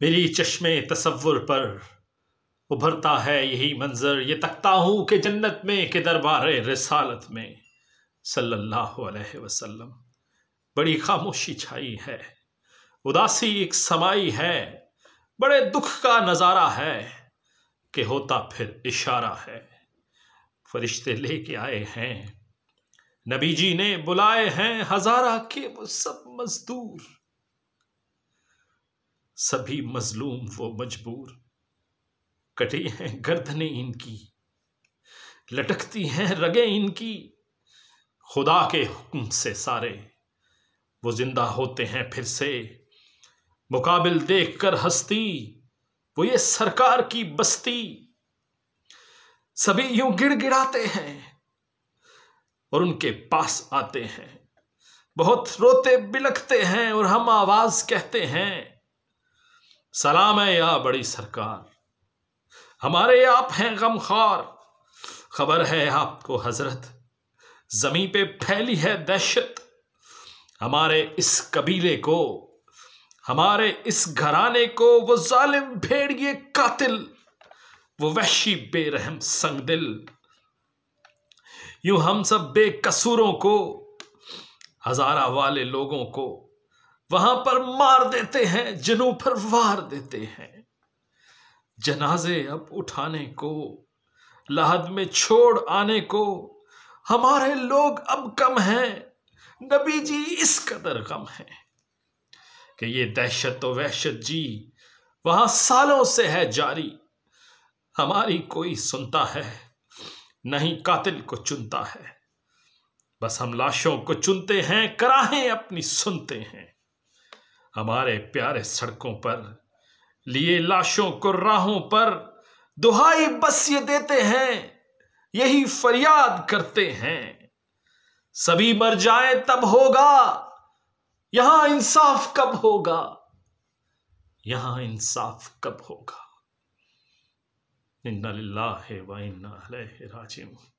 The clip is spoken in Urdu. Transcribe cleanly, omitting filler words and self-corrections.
میری چشمے تصور پر ابھرتا ہے یہی منظر، یہ تکتا ہوں کہ جنت میں کہ دربار رسالت میں صلی اللہ علیہ وسلم۔ بڑی خاموشی چھائی ہے، اداسی ایک سمائی ہے، بڑے دکھ کا نظارہ ہے کہ ہوتا پھر اشارہ ہے۔ فرشتے لے کے آئے ہیں، نبی جی نے بلائے ہیں، ہزارہ کے وہ سب مزدور، سبھی مظلوم وہ مجبور۔ کٹی ہیں گردنیں ان کی، لٹکتی ہیں رگیں ان کی، خدا کے حکم سے سارے وہ زندہ ہوتے ہیں پھر سے۔ مقابل دیکھ کر ہستی وہ یہ سرکار کی بستی، سبھی یوں گڑ گڑاتے ہیں اور ان کے پاس آتے ہیں، بہت روتے بلکتے ہیں اور ہم آواز کہتے ہیں سلام ہے یا بڑی سرکار، ہمارے آپ ہیں غمخوار۔ خبر ہے آپ کو حضرت، زمیں پہ پھیلی ہے دہشت، ہمارے اس قبیلے کو، ہمارے اس گھرانے کو، وہ ظالم بھیڑیے قاتل، وہ وحشی بے رحم سنگ دل، یوں ہم سب بے قصوروں کو، ہزارہ والے لوگوں کو وہاں پر مار دیتے ہیں، جنوں پر وار دیتے ہیں۔ جنازے اب اٹھانے کو، لحد میں چھوڑ آنے کو، ہمارے لوگ اب کم ہیں، نبی جی اس قدر غم ہیں کہ یہ دہشت و وحشت جی وہاں سالوں سے ہے جاری۔ ہماری کوئی سنتا ہے نہیں، قاتل کو چنتا ہے، بس ہم لاشوں کو چنتے ہیں، کراہیں اپنی سنتے ہیں۔ ہمارے پیارے سڑکوں پر لیے لاشوں کو راہوں پر، دہائی بس یہ دیتے ہیں، یہی فریاد کرتے ہیں، سبھی مر جائیں تب ہوگا، یہاں انصاف کب ہوگا، یہاں انصاف کب ہوگا۔ انا للہ و انا الیہ راجعون۔